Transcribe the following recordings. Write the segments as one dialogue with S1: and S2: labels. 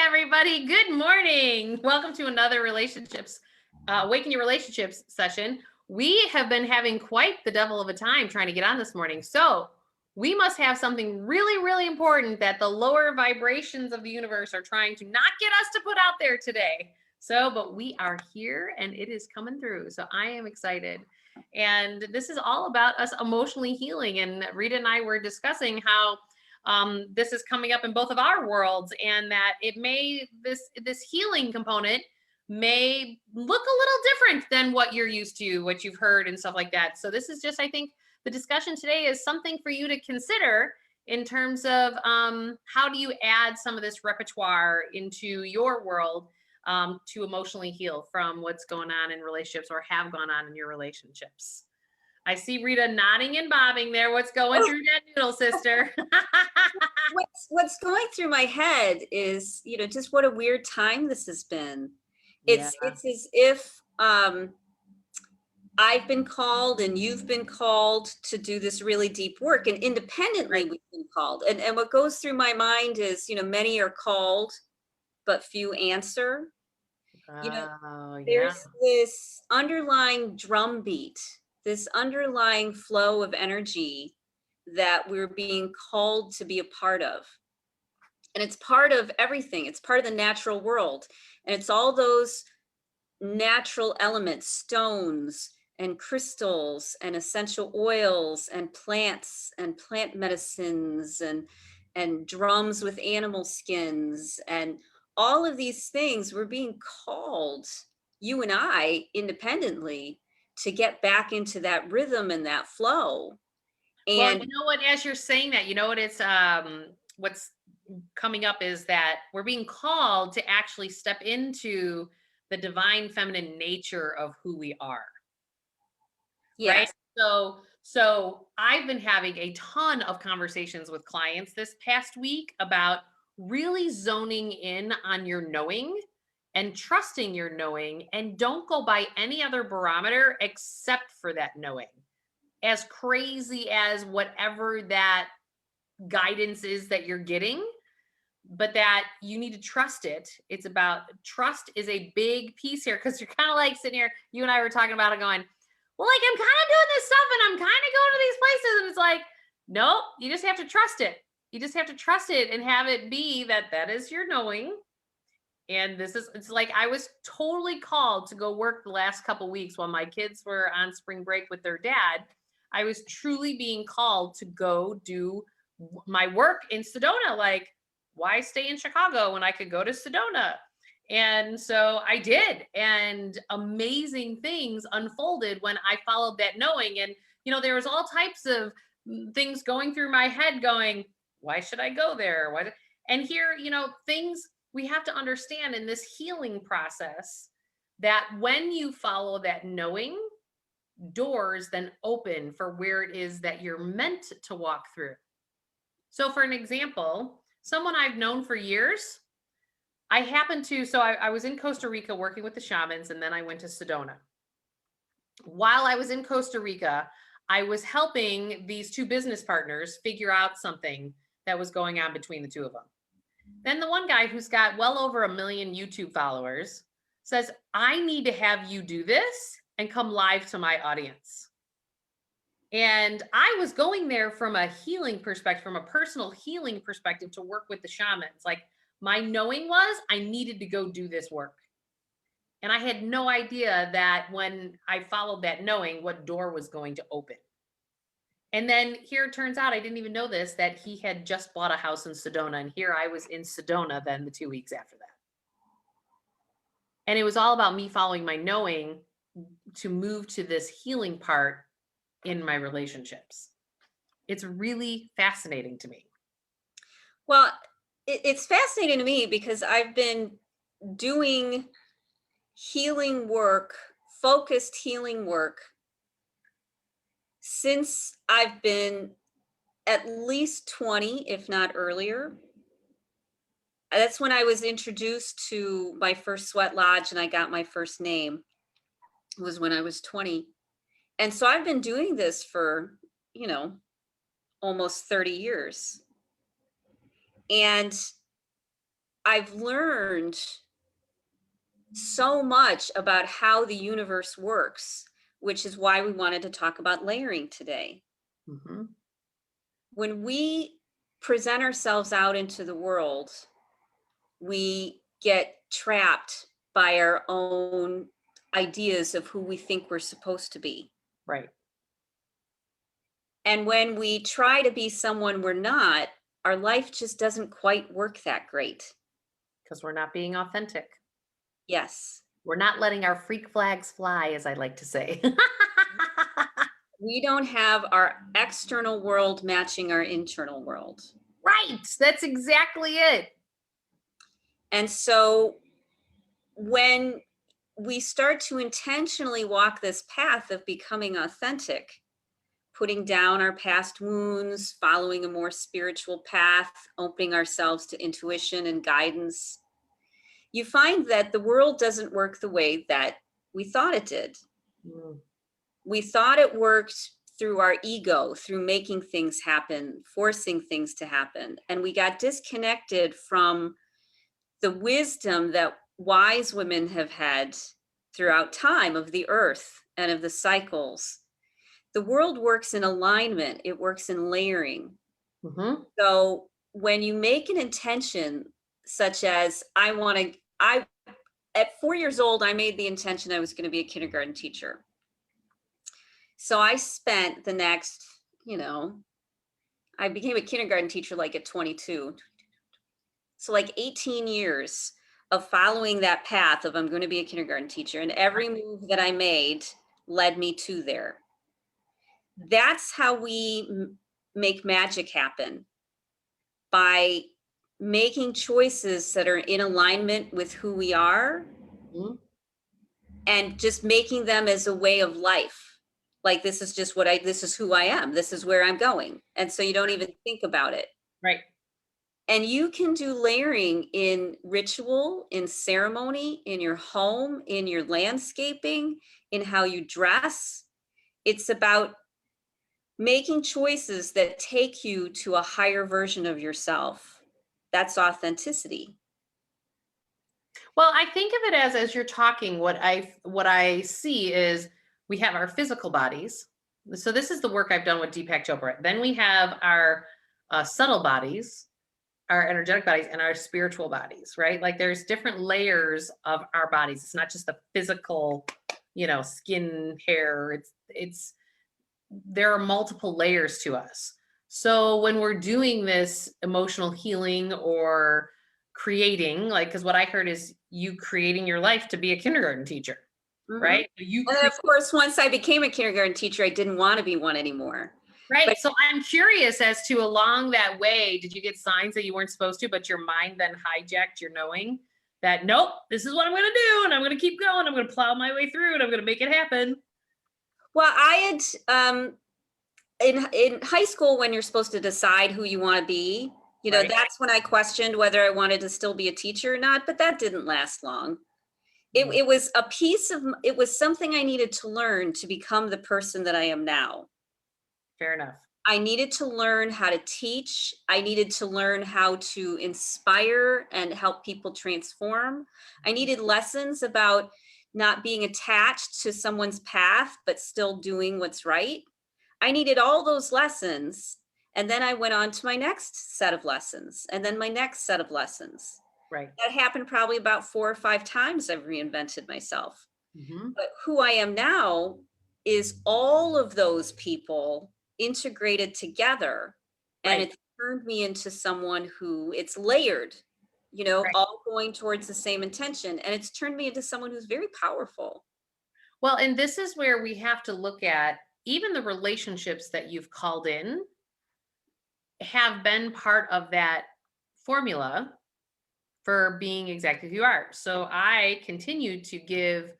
S1: everybody. Good morning. Welcome to another Awaken Your Relationships session. We have been having quite the devil of a time trying to get on this morning. So we must have something really, really important that the lower vibrations of the universe are trying to not get us to put out there today. But we are here and it is coming through. So I am excited. And this is all about us emotionally healing. And Rita and I were discussing how this is coming up in both of our worlds, and that this healing component may look a little different than what you're used to, what you've heard and stuff like that. So this is just, I think the discussion today is something for you to consider in terms of how do you add some of this repertoire into your world to emotionally heal from what's going on in relationships or have gone on in your relationships. I see Rita nodding and bobbing there. What's going through that noodle, sister?
S2: What's going through my head is, just what a weird time this has been. It's as if I've been called and you've been called to do this really deep work, and independently we've been called. And what goes through my mind is, many are called, but few answer. There's this underlying drumbeat, this underlying flow of energy that we're being called to be a part of. And it's part of everything. It's part of the natural world. And it's all those natural elements, stones and crystals and essential oils and plants and plant medicines and drums with animal skins and all of these things. We're being called, you and I, independently, to get back into that rhythm and that flow.
S1: And you know what, as you're saying that, what's coming up is that we're being called to actually step into the divine feminine nature of who we are.
S2: Yes.
S1: Right? So I've been having a ton of conversations with clients this past week about really zoning in on your knowing and trusting your knowing, and don't go by any other barometer except for that knowing. As crazy as whatever that guidance is that you're getting, but that you need to trust it. It's about trust is a big piece here, because you're kind of like sitting here, you and I were talking about it going, well, like, I'm kind of doing this stuff and I'm kind of going to these places, and it's like, nope, you just have to trust it. You just have to trust it and have it be that is your knowing. And it's like, I was totally called to go work the last couple weeks while my kids were on spring break with their dad. I was truly being called to go do my work in Sedona. Like, why stay in Chicago when I could go to Sedona? And so I did, and amazing things unfolded when I followed that knowing. And, there was all types of things going through my head going, why should I go there? And here, things we have to understand in this healing process, that when you follow that knowing, doors then open for where it is that you're meant to walk through. So for an example, someone I've known for years, I was in Costa Rica working with the shamans, and then I went to Sedona. While I was in Costa Rica, I was helping these two business partners figure out something that was going on between the two of them. Then the one guy, who's got well over 1 million YouTube followers, says, I need to have you do this and come live to my audience. And I was going there from a healing perspective, from a personal healing perspective, to work with the shamans. Like, my knowing was I needed to go do this work. And I had no idea that when I followed that knowing, what door was going to open. And then here it turns out, I didn't even know this, that he had just bought a house in Sedona. And here I was in Sedona then the 2 weeks after that. And it was all about me following my knowing to move to this healing part in my relationships. It's really fascinating to me.
S2: Well, it's fascinating to me because I've been doing healing work, focused healing work, since I've been at least 20, if not earlier. That's when I was introduced to my first sweat lodge and I got my first name. It was when I was 20. And so I've been doing this for, almost 30 years. And I've learned so much about how the universe works, which is why we wanted to talk about layering today.
S1: Hmm.
S2: When we present ourselves out into the world, we get trapped by our own ideas of who we think we're supposed to be.
S1: Right.
S2: And when we try to be someone we're not, our life just doesn't quite work that great.
S1: Because we're not being authentic.
S2: Yes.
S1: We're not letting our freak flags fly, as I like to say.
S2: We don't have our external world matching our internal world.
S1: Right. That's exactly it.
S2: And so when we start to intentionally walk this path of becoming authentic, putting down our past wounds, following a more spiritual path, opening ourselves to intuition and guidance, you find that the world doesn't work the way that we thought it did.
S1: Mm.
S2: We thought it worked through our ego, through making things happen, forcing things to happen. And we got disconnected from the wisdom that wise women have had throughout time of the earth and of the cycles. The world works in alignment, it works in layering.
S1: Hmm.
S2: So when you make an intention, such as at 4 years old, I made the intention I was going to be a kindergarten teacher. So I spent the next, I became a kindergarten teacher like at 22. So like 18 years of following that path of I'm going to be a kindergarten teacher, and every move that I made led me to there. That's how we make magic happen, by making choices that are in alignment with who we are,
S1: Hmm.
S2: and just making them as a way of life. Like, this is just this is who I am. This is where I'm going. And so you don't even think about it.
S1: Right.
S2: And you can do layering in ritual, in ceremony, in your home, in your landscaping, in how you dress. It's about making choices that take you to a higher version of yourself. That's authenticity.
S1: Well, I think of it as you're talking, what I see is we have our physical bodies. So this is the work I've done with Deepak Chopra. Then we have our subtle bodies, our energetic bodies, and our spiritual bodies, right? Like there's different layers of our bodies. It's not just the physical, skin, hair. It's there are multiple layers to us. So when we're doing this emotional healing or creating, like, because what I heard is you creating your life to be a kindergarten teacher,
S2: Mhm.
S1: right? You
S2: And then,
S1: create,
S2: of course, once I became a kindergarten teacher, I didn't want to be one anymore.
S1: right?
S2: But
S1: So I'm curious as to along that way, did you get signs that you weren't supposed to, but your mind then hijacked your knowing that, nope, this is what I'm going to do, and I'm going to keep going. I'm going to plow my way through, and I'm going to make it happen.
S2: well, I had in high school, when you're supposed to decide who you want to be,
S1: Right.
S2: that's when I questioned whether I wanted to still be a teacher or not. But that didn't last long.
S1: Mm.
S2: It was it was something I needed to learn to become the person that I am now.
S1: Fair enough.
S2: I needed to learn how to teach. I needed to learn how to inspire and help people transform. I needed lessons about not being attached to someone's path, but still doing what's right. I needed all those lessons. And then I went on to my next set of lessons, and then my next set of lessons.
S1: Right.
S2: That happened probably about 4 or 5 times. I've reinvented myself.
S1: Hmm.
S2: But who I am now is all of those people integrated together. And
S1: Right.
S2: it's turned me into someone who it's layered,
S1: Right.
S2: all going towards the same intention. And it's turned me into someone who's very powerful.
S1: Well, and this is where we have to look at even the relationships that you've called in have been part of that formula for being exactly who you are. So I continue to give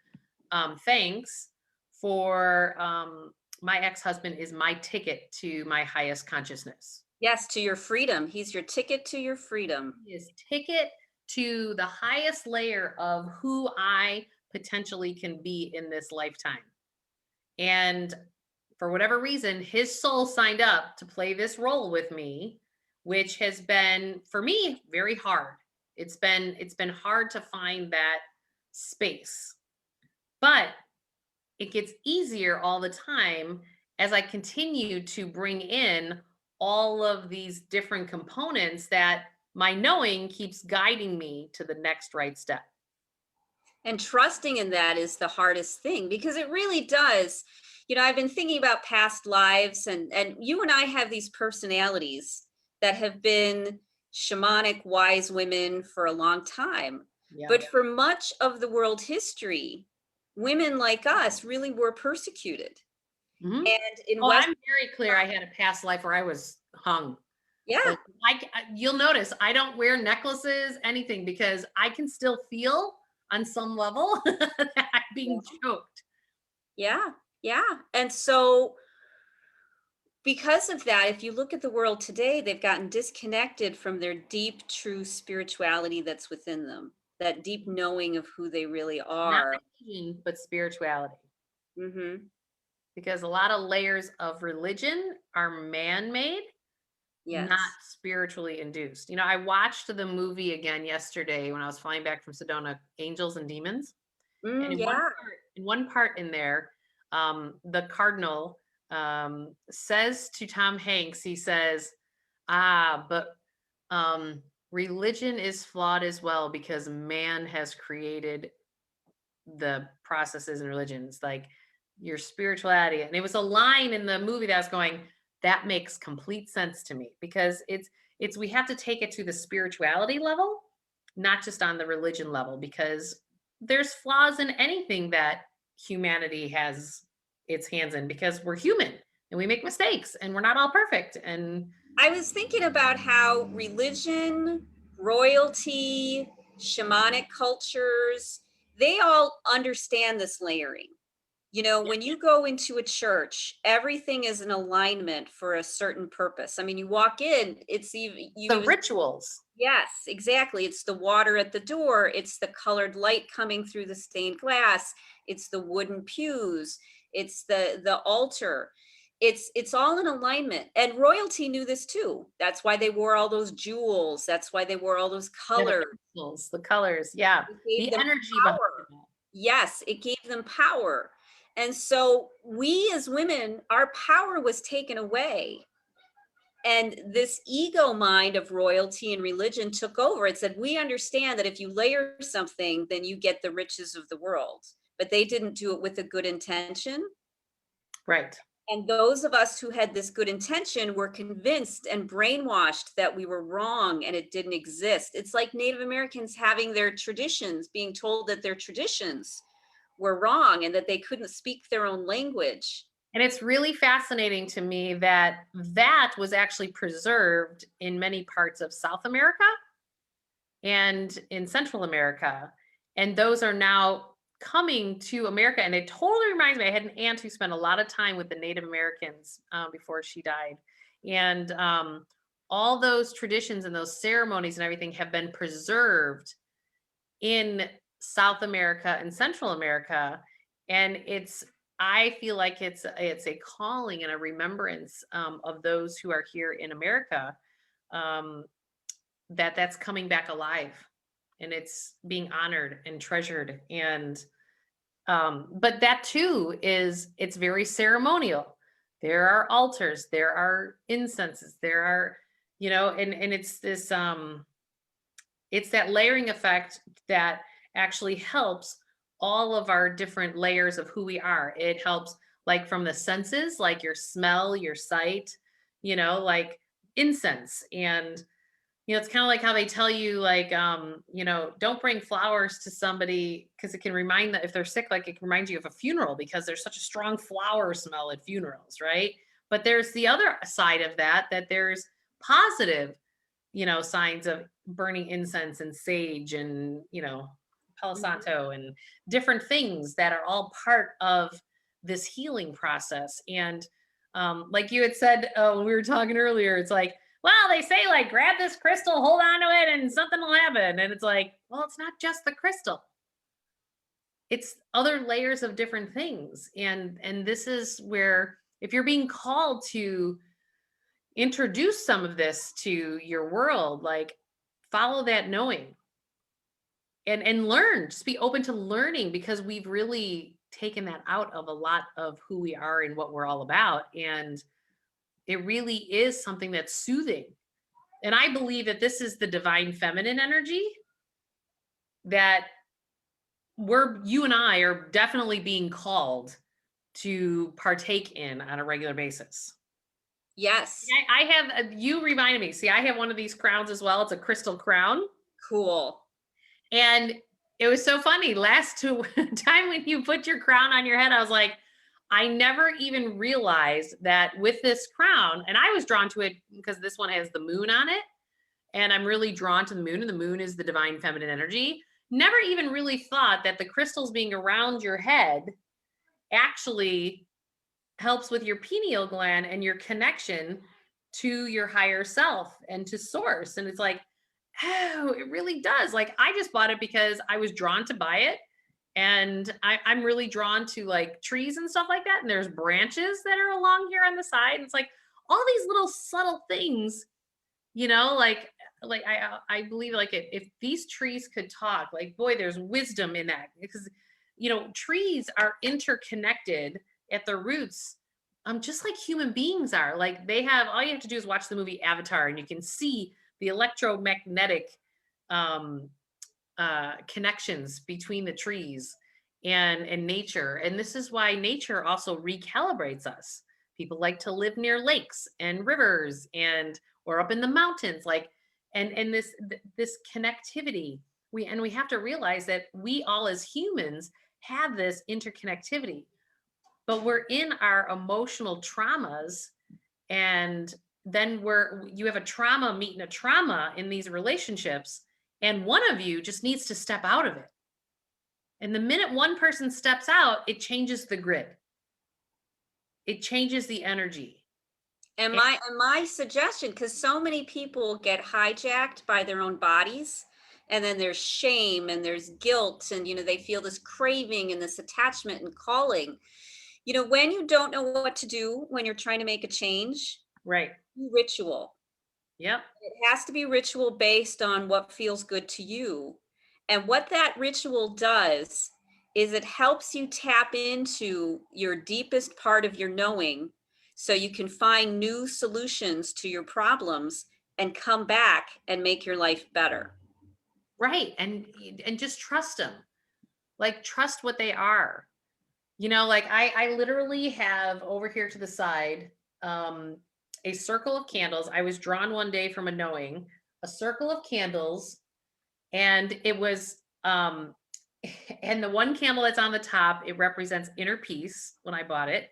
S1: thanks for my ex-husband is my ticket to my highest consciousness.
S2: Yes, to your freedom. He's your ticket to your freedom.
S1: His ticket to the highest layer of who I potentially can be in this lifetime. And for whatever reason, his soul signed up to play this role with me, which has been, for me, very hard. It's been hard to find that space. But it gets easier all the time as I continue to bring in all of these different components that my knowing keeps guiding me to the next right step.
S2: And trusting in that is the hardest thing because it really does. I've been thinking about past lives, and you and I have these personalities that have been shamanic wise women for a long time.
S1: Yeah.
S2: But for much of the world history, women like us really were persecuted.
S1: Hmm.
S2: And in
S1: Oh,
S2: West,
S1: I'm very clear. I had a past life where I was hung.
S2: yeah,
S1: Like you'll notice I don't wear necklaces, anything, because I can still feel on some level that I'm being choked.
S2: yeah, yeah. And so because of that, if you look at the world today, they've gotten disconnected from their deep, true spirituality that's within them, that deep knowing of who they really
S1: Not
S2: are.
S1: religion, but spirituality.
S2: Hmm.
S1: Because a lot of layers of religion are man-made, not
S2: Yes.
S1: spiritually induced. I watched the movie again yesterday when I was flying back from Sedona, Angels and Demons. And
S2: Yeah.
S1: in one part in there, the cardinal says to Tom Hanks, he says, but religion is flawed as well because man has created the processes and religions, like your spirituality. And it was a line in the movie that was going, that makes complete sense to me, because it's we have to take it to the spirituality level, not just on the religion level, because there's flaws in anything that humanity has its hands in, because we're human and we make mistakes and we're not all perfect. And
S2: I was thinking about how religion, royalty, shamanic cultures, they all understand this layering.
S1: yeah,
S2: When you go into a church, everything is an alignment for a certain purpose. I mean, you walk in, it's even you
S1: the
S2: even
S1: rituals.
S2: yes, exactly. It's the water at the door, it's the colored light coming through the stained glass, it's the wooden pews, it's the altar. It's all in alignment. And royalty knew this too. That's why they wore all those jewels. That's why they wore all those
S1: Yeah, the
S2: colors.
S1: crystals, the colors, yeah,
S2: It gave
S1: the
S2: them
S1: energy behind
S2: power.
S1: it.
S2: Yes, it gave them power. And so we as women, our power was taken away. And this ego mind of royalty and religion took over. It said, we understand that if you layer something, then you get the riches of the world. But they didn't do it with a good intention.
S1: Right.
S2: And those of us who had this good intention were convinced and brainwashed that we were wrong and it didn't exist. It's like Native Americans having their traditions, being told that their traditions were wrong and that they couldn't speak their own language.
S1: And it's really fascinating to me that that was actually preserved in many parts of South America and in Central America. And those are now coming to America. And it totally reminds me, I had an aunt who spent a lot of time with the Native Americans before she died. And all those traditions and those ceremonies and everything have been preserved in South America and Central America. And I feel like it's a calling and a remembrance of those who are here in America, um, that's coming back alive, and it's being honored and treasured. And but that too it's very ceremonial. There are altars, there are incenses, there are, and it's that layering effect that actually helps all of our different layers of who we are. It helps, like, from the senses, like your smell, your sight, like incense. And it's kind of like how they tell you, like, don't bring flowers to somebody because it can remind them, if they're sick, like it can remind you of a funeral because there's such a strong flower smell at funerals, right? But there's the other side of that there's positive, signs of burning incense and sage and, Palo
S2: Mhm.
S1: Santo and different things that are all part of this healing process. And like you had said when we were talking earlier, it's like, well, they say, like, grab this crystal, hold on to it, and something will happen. And it's like, well, it's not just the crystal. It's other layers of different things. And this is where, if you're being called to introduce some of this to your world, like, follow that knowing. and learn, just be open to learning, because we've really taken that out of a lot of who we are and what we're all about. And it really is something that's soothing. And I believe that this is the divine feminine energy that you and I are definitely being called to partake in on a regular basis.
S2: Yes.
S1: I have, you reminded me, see, I have one of these crowns as well. It's a crystal crown.
S2: Cool.
S1: And it was so funny. Time when you put your crown on your head, I was like, I never even realized that with this crown, and I was drawn to it because this one has the moon on it. And I'm really drawn to the moon, and the moon is the divine feminine energy. Never even really thought that the crystals being around your head actually helps with your pineal gland and your connection to your higher self and to source. And it's like, oh, it really does. Like, I just bought it because I was drawn to buy it. And I'm really drawn to like trees and stuff like that. And there's branches that are along here on the side. And it's like all these little subtle things, like I believe, like, if these trees could talk, like, boy, there's wisdom in that, because trees are interconnected at their roots, just like human beings are. Like, they have, all you have to do is watch the movie Avatar, and you can see the electromagnetic um connections between the trees and nature. And this is why nature also recalibrates us. People like to live near lakes and rivers, and or up in the mountains, like, and this connectivity. We have to realize that we all as humans have this interconnectivity, but we're in our emotional traumas. And then you have a trauma meeting a trauma in these relationships, and one of you just needs to step out of it. And the minute one person steps out, it changes the grid, it changes the energy.
S2: And
S1: And
S2: my suggestion, because so many people get hijacked by their own bodies, and then there's shame and there's guilt, and they feel this craving and this attachment and calling. When you don't know what to do when you're trying to make a change,
S1: right.
S2: do ritual.
S1: Yep.
S2: It has to be ritual based on what feels good to you. And what that ritual does is it helps you tap into your deepest part of your knowing, so you can find new solutions to your problems and come back and make your life better.
S1: Right. And just trust them. Like, trust what they are. Like, I literally have over here to the side um a circle of candles. I was drawn one day from a knowing, a circle of candles, and it was and the one candle that's on the top, it represents inner peace when I bought it.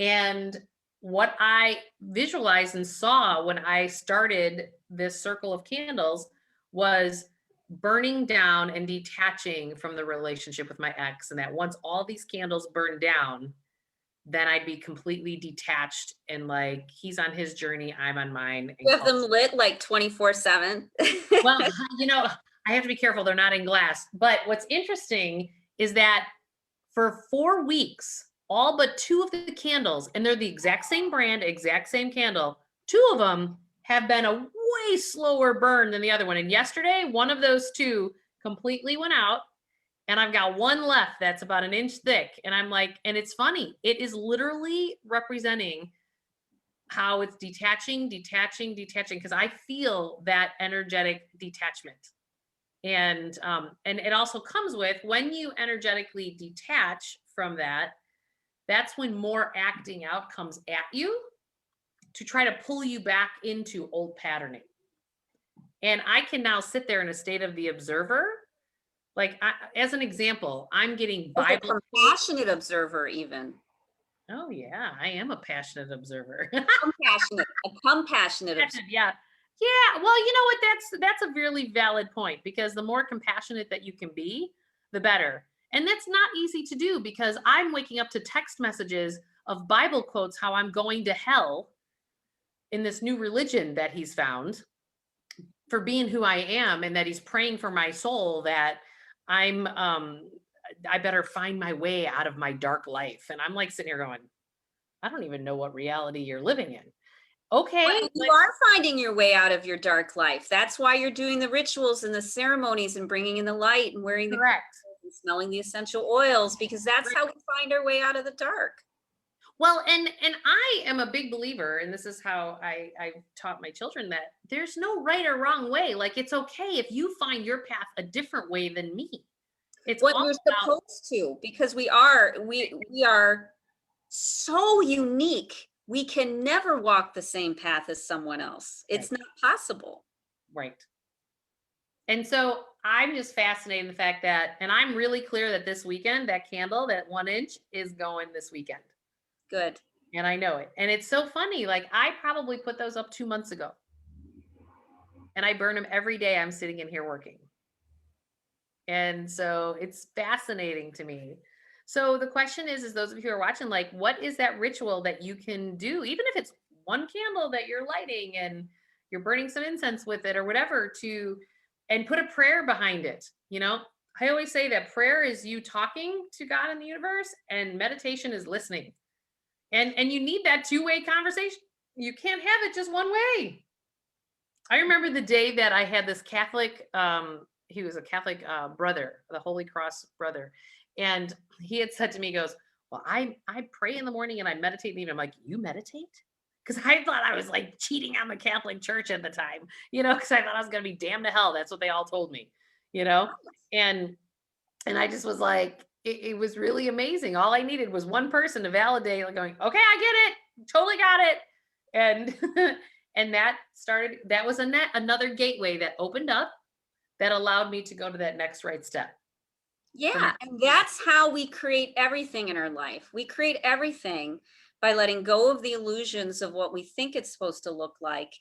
S1: And what I visualized and saw when I started this circle of candles was burning down and detaching from the relationship with my ex. And that once all these candles burned down, then I'd be completely detached, and like, he's on his journey, I'm on mine.
S2: You have them lit like 24/7.
S1: Well, I have to be careful. They're not in glass. But what's interesting is that for 4 weeks, all but two of the candles, and they're the exact same brand, exact same candle, two of them have been a way slower burn than the other one. And yesterday, one of those two completely went out, and I've got one left that's about an inch thick. And I'm like, and it's funny, it is literally representing how it's detaching, detaching, detaching, because I feel that energetic detachment. And it also comes with, when you energetically detach from that, that's when more acting out comes at you to try to pull you back into old patterning. And I can now sit there in a state of the observer. Like, as an example, I'm getting
S2: As a
S1: Bible.
S2: compassionate observer, even.
S1: Oh yeah, I am a passionate observer.
S2: A compassionate observer.
S1: Yeah. Yeah. Well, you know what? That's a really valid point, because the more compassionate that you can be, the better. And that's not easy to do, because I'm waking up to text messages of Bible quotes how I'm going to hell in this new religion that he's found for being who I am, and that he's praying for my soul, that I better find my way out of my dark life. And I'm like sitting here going, I don't even know what reality you're living in. Okay,
S2: But you
S1: but
S2: are finding your way out of your dark life. That's why you're doing the rituals and the ceremonies and bringing in the light and wearing the
S1: correct.
S2: crystals and smelling the essential oils, because that's
S1: Right.
S2: how we find our way out of the dark.
S1: Well, and I am a big believer, and this is how I taught my children, that there's no right or wrong way. Like, it's okay if you find your path a different way than me. It's
S2: What
S1: all
S2: you're
S1: about
S2: supposed to, because we are so unique. We can never walk the same path as someone else.
S1: right,
S2: It's not possible.
S1: right. And so I'm just fascinated in the fact that, and I'm really clear that this weekend, that candle, that 1 inch, is going this weekend.
S2: Good.
S1: And I know it. And it's so funny. Like, I probably put those up 2 months ago, and I burn them every day I'm sitting in here working. And so it's fascinating to me. So the question is those of you who are watching, like, what is that ritual that you can do, even if it's one candle that you're lighting and you're burning some incense with it or whatever, to and put a prayer behind it. I always say that prayer is you talking to God in the universe, and meditation is listening. And you need that two-way conversation. You can't have it just one way. I remember the day that I had this Catholic, he was a Catholic brother, the Holy Cross brother. And he had said to me, he goes, well, I pray in the morning and I meditate in the evening. I'm like, you meditate? Because I thought I was like cheating on the Catholic Church at the time, because I thought I was going to be damned to hell. That's what they all told me, you know? And and I just was like, it was really amazing. All I needed was one person to validate, like going, okay, I get it, totally got it. And and that was another gateway that opened up, that allowed me to go to that next right step for me.
S2: Yeah, and that's how we create everything in our life. We create everything by letting go of the illusions of what we think it's supposed to look like,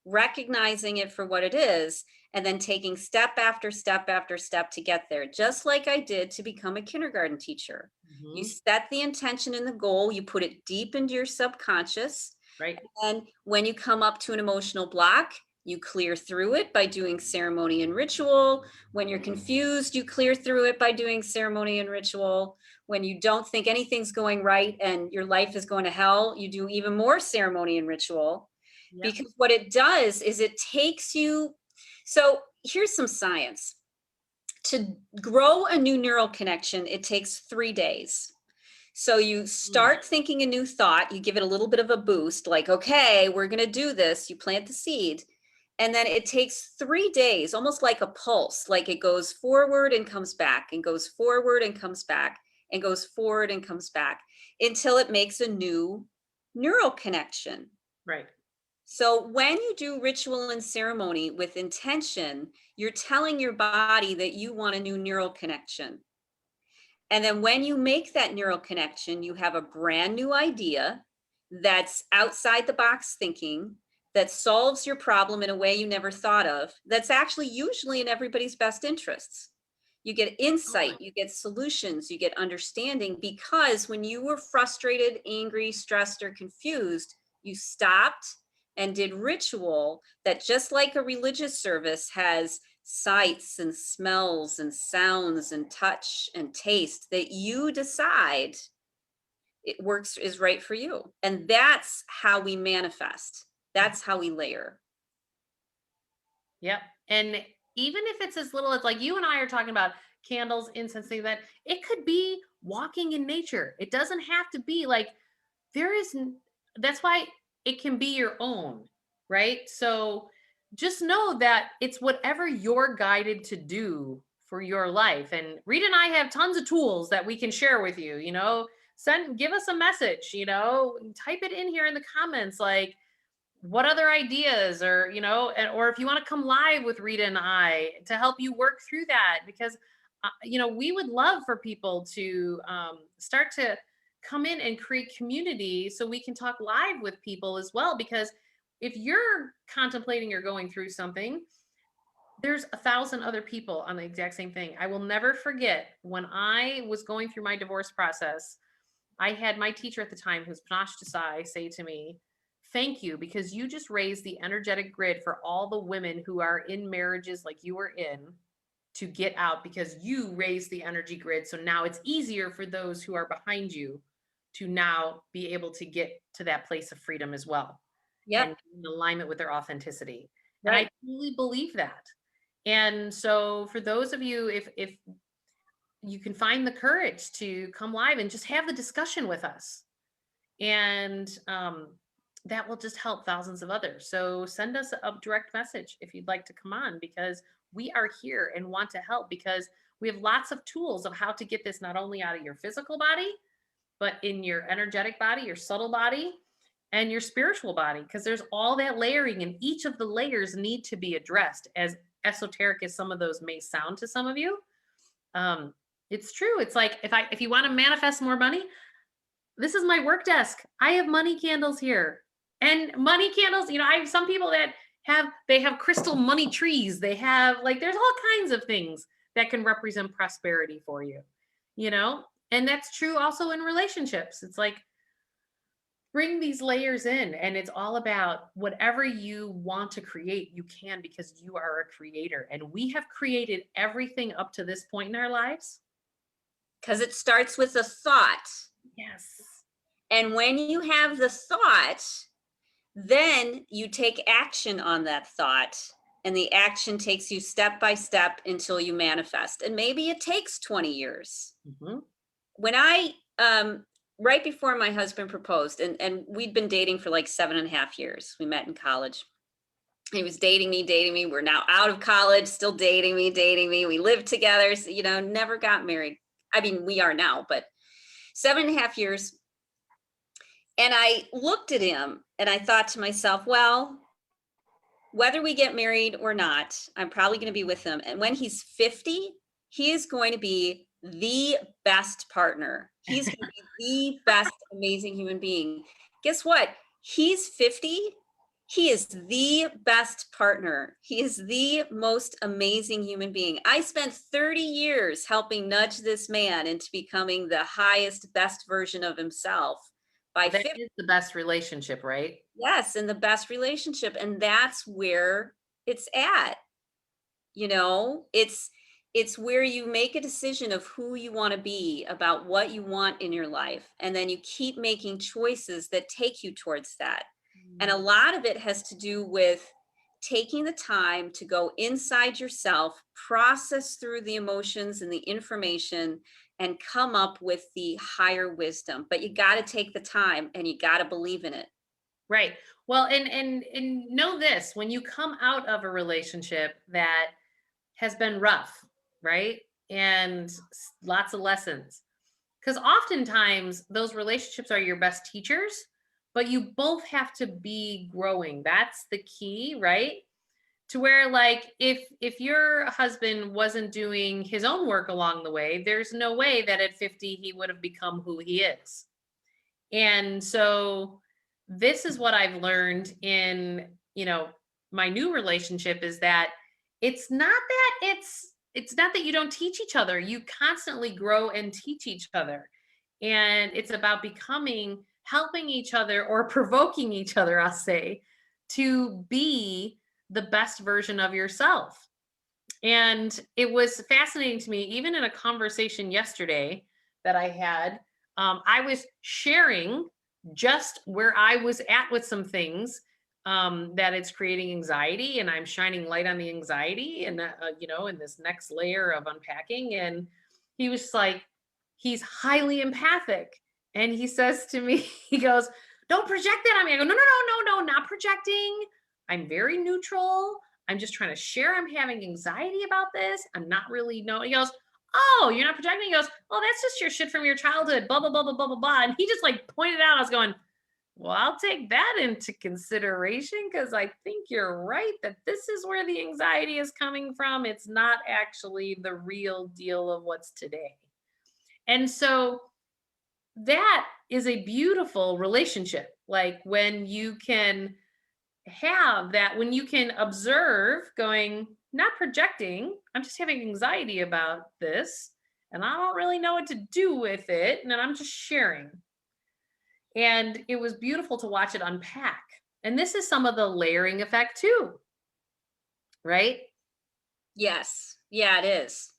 S2: recognizing it for what it is, and then taking step after step after step to get there, just like I did to become a kindergarten teacher. You
S1: Mhm.
S2: set the intention and the goal, you put it deep into your subconscious,
S1: Right.
S2: and when you come up to an emotional block, you clear through it by doing ceremony and ritual. When you're confused, you clear through it by doing ceremony and ritual. When you don't think anything's going right and your life is going to hell, you do even more ceremony and ritual.
S1: Yep.
S2: Because what it does is it takes you. So here's some science. To grow a new neural connection, it takes 3 days. So you
S1: Mm.
S2: start thinking a new thought, you give it a little bit of a boost, like, okay, we're going to do this. You plant the seed. And then it takes 3 days, almost like a pulse, like it goes forward and comes back and goes forward and comes back and goes forward and comes back until it makes a new neural connection.
S1: Right.
S2: So when you do ritual and ceremony with intention, you're telling your body that you want a new neural connection. And then when you make that neural connection, you have a brand new idea that's outside the box thinking, that solves your problem in a way you never thought of, that's actually usually in everybody's best interests. You get insight,
S1: Totally.
S2: you get solutions, you get understanding, because when you were frustrated, angry, stressed, or confused, you stopped and did ritual that, just like a religious service has sights and smells and sounds and touch and taste, that you decide it works, is right for you. And that's how we manifest.
S1: Mhm.
S2: That's how we layer.
S1: Yep. And even if it's as little as, like, you and I are talking about candles, incense, things, that it could be walking in nature. It doesn't have to be like, there is that's why it can be your own, right? So just know that it's whatever you're guided to do for your life. And Rita and I have tons of tools that we can share with you. Give us a message, type it in here in the comments, like, what other ideas, or if you want to come live with Rita and I to help you work through that. Because we would love for people to start to come in and create community, so we can talk live with people as well. Because if you're contemplating or going through something, there's 1,000 other people on the exact same thing. I will never forget when I was going through my divorce process. I had my teacher at the time, who's Panache Desai, say to me, thank you, because you just raised the energetic grid for all the women who are in marriages like you were in, to get out, because you raised the energy grid. So now it's easier for those who are behind you to now be able to get to that place of freedom as well.
S2: Yep.
S1: and in alignment with their authenticity. And I
S2: Right.
S1: truly believe that. And so for those of you, if you can find the courage to come live and just have the discussion with us, and that will just help thousands of others. So send us a direct message if you'd like to come on, because we are here and want to help, because we have lots of tools of how to get this not only out of your physical body, but in your energetic body, your subtle body, and your spiritual body, because there's all that layering, and each of the layers need to be addressed. As esoteric as some of those may sound to some of you, um, it's true. It's like, if you want to manifest more money, this is my work desk. I have money candles here. And money candles, I have some people that have crystal money trees. They have, like, there's all kinds of things that can represent prosperity for you, you know? And that's true also in relationships. It's like, bring these layers in, and it's all about whatever you want to create, you can, because you are a creator, and we have created everything up to this point in our lives.
S2: Because it starts with a thought.
S1: Yes.
S2: And when you have the thought, then you take action on that thought. And the action takes you step by step until you manifest. And maybe it takes 20 years.
S1: Mhm.
S2: When I, right before my husband proposed, and we'd been dating for like 7.5 years, we met in college. He was dating me. We're now out of college, still dating me. We lived together, so, never got married. I mean, we are now, but 7.5 years. And I looked at him and I thought to myself, well, whether we get married or not, I'm probably going to be with him. And when he's 50, he is going to be the best partner. He's going to be the best, amazing human being. Guess what? He's 50. He is the best partner. He is the most amazing human being. I spent 30 years helping nudge this man into becoming the highest, best version of himself. By
S1: That
S2: 50,
S1: is the best relationship, right?
S2: yes, in the best relationship. And that's where it's at. It's where you make a decision of who you want to be, about what you want in your life, and then you keep making choices that take you towards that. And a lot of it has to do with taking the time to go inside yourself, process through the emotions and the information, and come up with the higher wisdom. But you got to take the time and you got to believe in it.
S1: Right. Well, and know this, when you come out of a relationship that has been rough, right? And lots of lessons. Because oftentimes those relationships are your best teachers, but you both have to be growing. That's the key, right? To where, like, if your husband wasn't doing his own work along the way, there's no way that at 50 he would have become who he is. And so this is what I've learned in, my new relationship, is that it's not that you don't teach each other. You constantly grow and teach each other. And it's about helping each other, or provoking each other, I'll say, to be the best version of yourself. And it was fascinating to me, even in a conversation yesterday that I had. I was sharing just where I was at with some things, that it's creating anxiety, and I'm shining light on the anxiety, and in this next layer of unpacking. And he was like, he's highly empathic, and he says to me, he goes, "Don't project that on me." I go, "No, no, no, no, no, not projecting. I'm very neutral. I'm just trying to share I'm having anxiety about this. I'm not really know." He goes, "Oh, you're not projecting?" He goes, "Oh, that's just your shit from your childhood, blah, blah, blah, blah, blah, blah, blah." And he just, like, pointed out. I was going, "Well, I'll take that into consideration, because I think you're right that this is where the anxiety is coming from. It's not actually the real deal of what's today." And so that is a beautiful relationship. Like, when you can have that, when you can observe, going, not projecting, I'm just having anxiety about this, and I don't really know what to do with it, and then I'm just sharing. And it was beautiful to watch it unpack. And this is some of the layering effect too, right?
S2: Yes. Yeah, it is.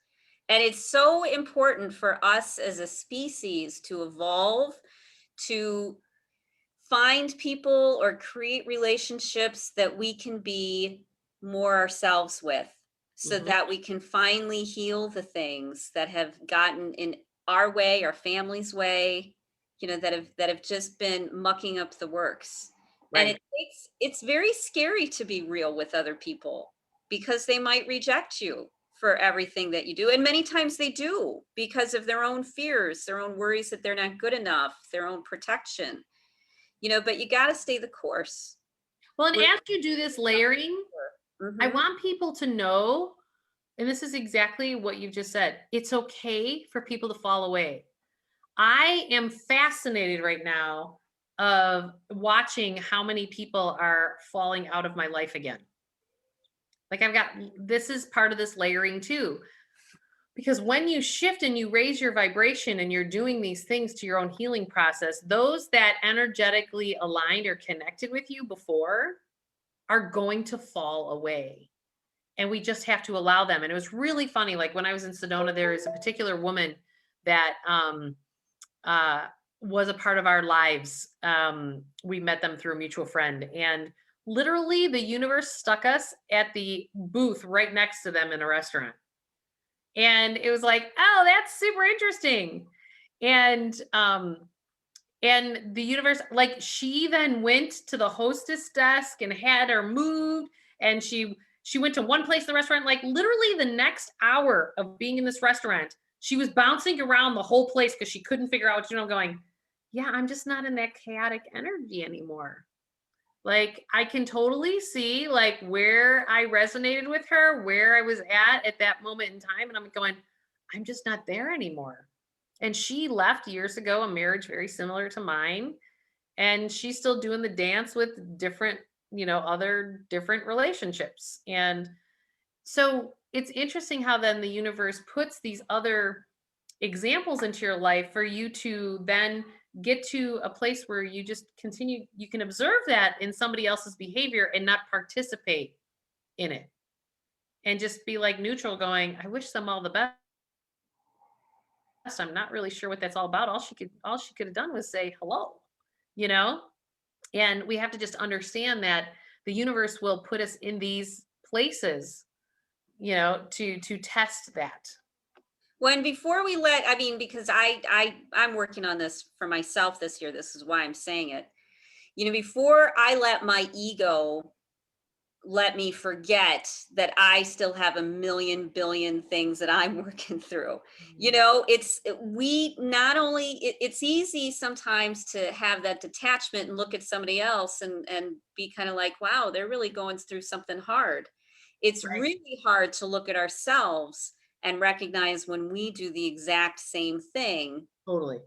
S2: And it's so important for us as a species to evolve, to find people or create relationships that we can be more ourselves with, so
S1: Mhm.
S2: that we can finally heal the things that have gotten in our way, our family's way, that have just been mucking up the works. And
S1: Right.
S2: it's very scary to be real with other people, because they might reject you for everything that you do, and many times they do, because of their own fears, their own worries that they're not good enough, their own protection. But you got to stay the course.
S1: Well, and
S2: We're
S1: as you do this layering, I
S2: Mhm.
S1: want people to know, and this is exactly what you just said, it's okay for people to fall away. I am fascinated right now of watching how many people are falling out of my life again. Like I've got this is part of this layering too. Because when you shift and you raise your vibration and you're doing these things to your own healing process, those that energetically aligned or connected with you before are going to fall away. And we just have to allow them. And it was really funny. Like when I was in Sedona, there is a particular woman that uh, was a part of our lives. We met them through a mutual friend. And literally, the universe stuck us at the booth right next to them in a restaurant. And it was like, oh, that's super interesting. And and the universe, like she then went to the hostess desk and had her moved, and she went to one place in the restaurant, like literally the next hour of being in this restaurant, she was bouncing around the whole place because she couldn't figure out what to do, going, yeah, I'm just not in that chaotic energy anymore. Like I can totally see like where I resonated with her, where I was at that moment in time. And I'm going, I'm just not there anymore. And she left years ago, a marriage very similar to mine. And she's still doing the dance with different, other different relationships. And so it's interesting how then the universe puts these other examples into your life for you to then get to a place where you just continue, you can observe that in somebody else's behavior and not participate in it, and just be like neutral, going, I wish them all the best. I'm not really sure what that's all about. All she could have done was say hello, you know? And we have to just understand that the universe will put us in these places, to test that.
S2: When before we I mean, because I'm working on this for myself this year. This is why I'm saying it. Before I let my ego let me forget that I still have a million billion things that I'm working through. We not only it's easy sometimes to have that detachment and look at somebody else and be kind of like, wow, they're really going through something hard. It's
S1: Right.
S2: really hard to look at ourselves and recognize when we do the exact same thing,
S1: Totally.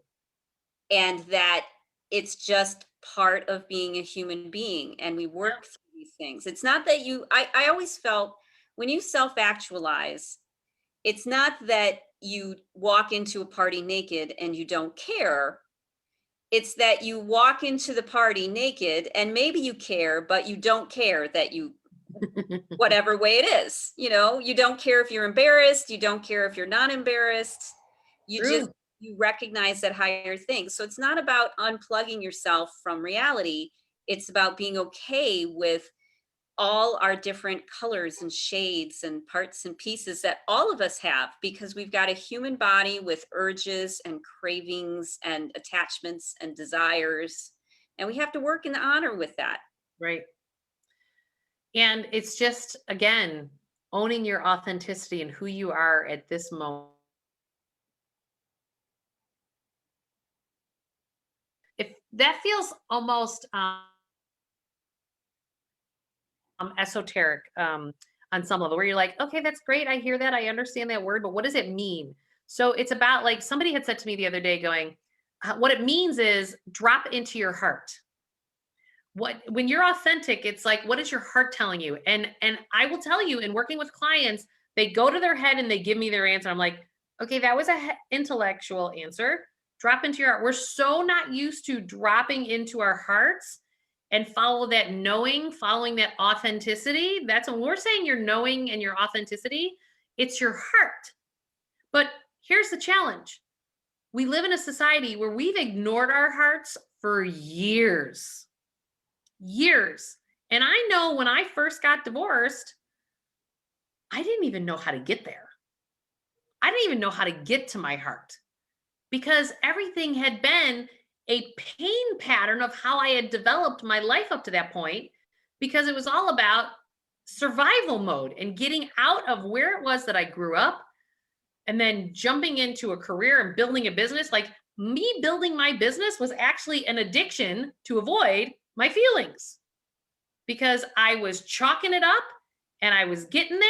S2: and that it's just part of being a human being, and we
S1: Yeah.
S2: work through these things. It's not that I always felt, when you self actualize, it's not that you walk into a party naked and you don't care. It's that you walk into the party naked and maybe you care, but you don't care that you, whatever way it is. You don't care if you're embarrassed, you don't care if you're not embarrassed. You just,
S1: True.
S2: you recognize that higher thing. So it's not about unplugging yourself from reality. It's about being okay with all our different colors and shades and parts and pieces that all of us have, because we've got a human body with urges and cravings and attachments and desires, and we have to work in honor with that.
S1: Right. And it's just, again, owning your authenticity and who you are at this moment. If that feels almost esoteric, on some level, where you're like, okay, that's great. I hear that. I understand that word, but what does it mean? So it's about, like, somebody had said to me the other day, going, what it means is drop into your heart. When you're authentic, it's like, what is your heart telling you? And I will tell you, in working with clients, they go to their head and they give me their answer. I'm like, okay, that was a intellectual answer. Drop into your heart. We're so not used to dropping into our hearts and follow that knowing, following that authenticity. That's when we're saying your knowing and your authenticity, it's your heart. But here's the challenge: we live in a society where we've ignored our hearts for years. Years. And I know when I first got divorced, I didn't even know how to get there. I didn't even know how to get to my heart because everything had been a pain pattern of how I had developed my life up to that point, because it was all about survival mode and getting out of where it was that I grew up and then jumping into a career and building a business. Like, me building my business was actually an addiction to avoid my feelings, because I was chalking it up and I was getting there.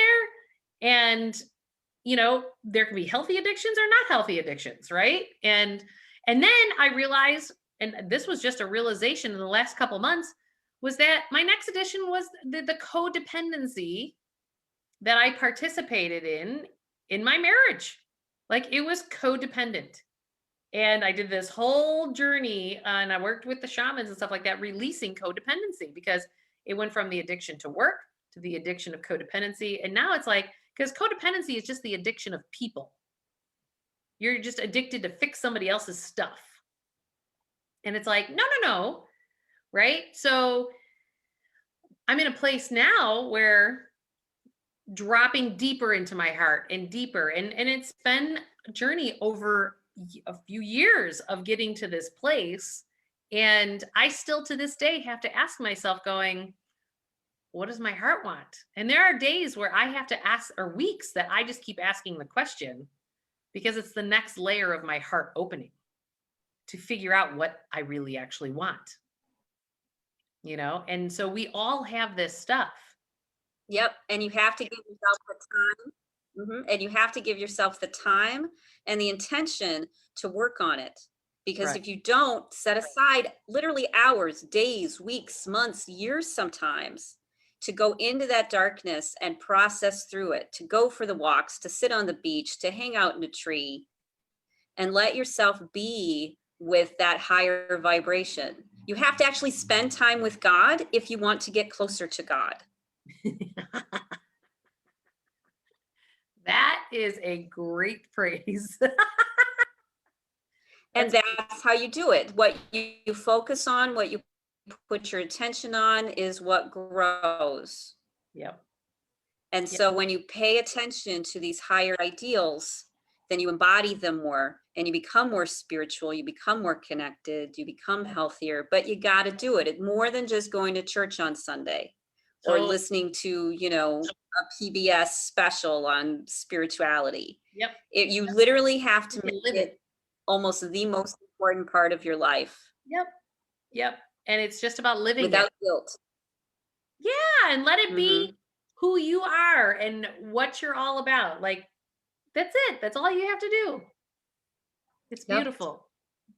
S1: And, there can be healthy addictions or not healthy addictions, right? And then I realized, and this was just a realization in the last couple months, was that my next addiction was the codependency that I participated in my marriage. Like, it was codependent. And I did this whole journey, and I worked with the shamans and stuff like that, releasing codependency, because it went from the addiction to work to the addiction of codependency. And now it's like, because codependency is just the addiction of people. You're just addicted to fix somebody else's stuff. And it's like, no, no, no. Right. So I'm in a place now where dropping deeper into my heart and deeper. And it's been a journey over a few years of getting to this place. And I still to this day have to ask myself, going, what does my heart want? And there are days where I have to ask, or weeks that I just keep asking the question, because it's the next layer of my heart opening to figure out what I really actually want. And so we all have this stuff.
S2: Yep. And you have to give yourself the time. And you have to give yourself the time and the intention to work on it. Because
S1: Right.
S2: if you don't set aside literally hours, days, weeks, months, years sometimes to go into that darkness and process through it, to go for the walks, to sit on the beach, to hang out in a tree, and let yourself be with that higher vibration. You have to actually spend time with God if you want to get closer to God.
S1: That is a great phrase.
S2: And that's how you do it. What you focus on, what you put your attention on is what grows.
S1: Yep.
S2: And so when you pay attention to these higher ideals, then you embody them more and you become more spiritual, you become more connected, you become healthier, but you got to do it. It's more than just going to church on Sunday or listening to, a PBS special on spirituality.
S1: Yep.
S2: You literally have to
S1: You
S2: make it almost the most important part of your life.
S1: Yep. Yep. And it's just about living
S2: without
S1: it.
S2: guilt.
S1: Yeah. And let it be who you are and what you're all about. Like, that's it. That's all you have to do. It's beautiful.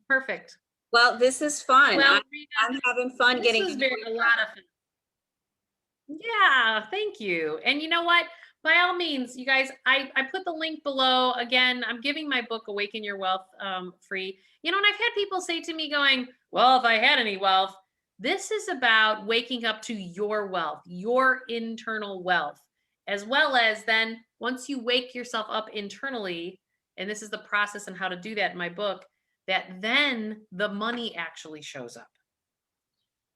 S1: Perfect.
S2: Well, this is fun.
S1: Well,
S2: I'm having fun
S1: this
S2: getting
S1: is a lot of fun. Yeah, thank you. And you know what? By all means, you guys, I put the link below. Again, I'm giving my book, Awaken Your Wealth, free. And I've had people say to me going, well, if I had any wealth, this is about waking up to your wealth, your internal wealth, as well as then once you wake yourself up internally, and this is the process and how to do that in my book, that then the money actually shows up.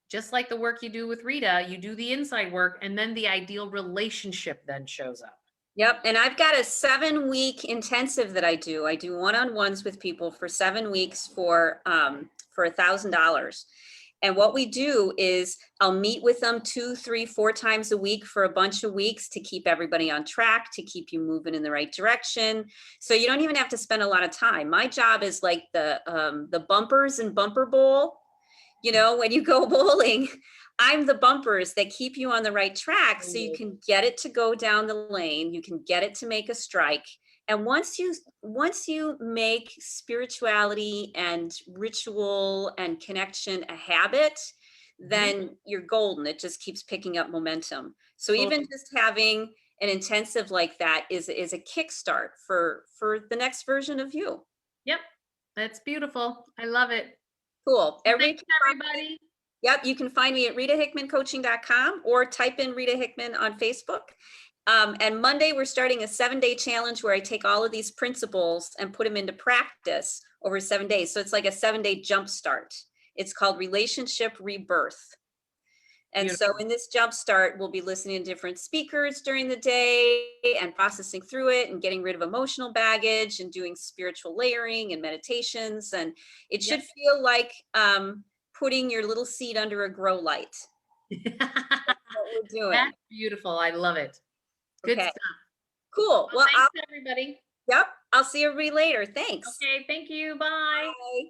S1: Just like the work you do with Rita, you do the inside work, and then the ideal relationship then shows up.
S2: Yep. And I've got a 7-week intensive that I do. I do one-on-ones with people for 7 weeks for $1,000. And what we do is I'll meet with them 2, 3, 4 times a week for a bunch of weeks to keep everybody on track, to keep you moving in the right direction. So you don't even have to spend a lot of time. My job is like the bumpers and bumper bowl. When you go bowling, I'm the bumpers that keep you on the right track so you can get it to go down the lane, you can get it to make a strike. And once you make spirituality and ritual and connection a habit, then you're golden. It just keeps picking up momentum. So even just having an intensive like that is a kickstart for the next version of you.
S1: Yep. That's beautiful. I love it.
S2: Cool.
S1: Thanks, everybody.
S2: Yep, you can find me at ritahickmancoaching.com or type in Rita Hickman on Facebook. And Monday, we're starting a 7-day challenge where I take all of these principles and put them into practice over 7 days. So it's like a 7-day jump start. It's called Relationship Rebirth. And so
S1: Beautiful.
S2: in this jumpstart, we'll be listening to different speakers during the day and processing through it and getting rid of emotional baggage and doing spiritual layering and meditations. And it
S1: Yep.
S2: should feel like putting your little seed under a grow light. What we're doing.
S1: That's beautiful. I love it. Good
S2: Okay,
S1: stuff.
S2: cool.
S1: Well,
S2: Well,
S1: thanks everybody.
S2: yep, I'll see everybody later. Thanks.
S1: Okay, thank you. Bye.
S2: Bye.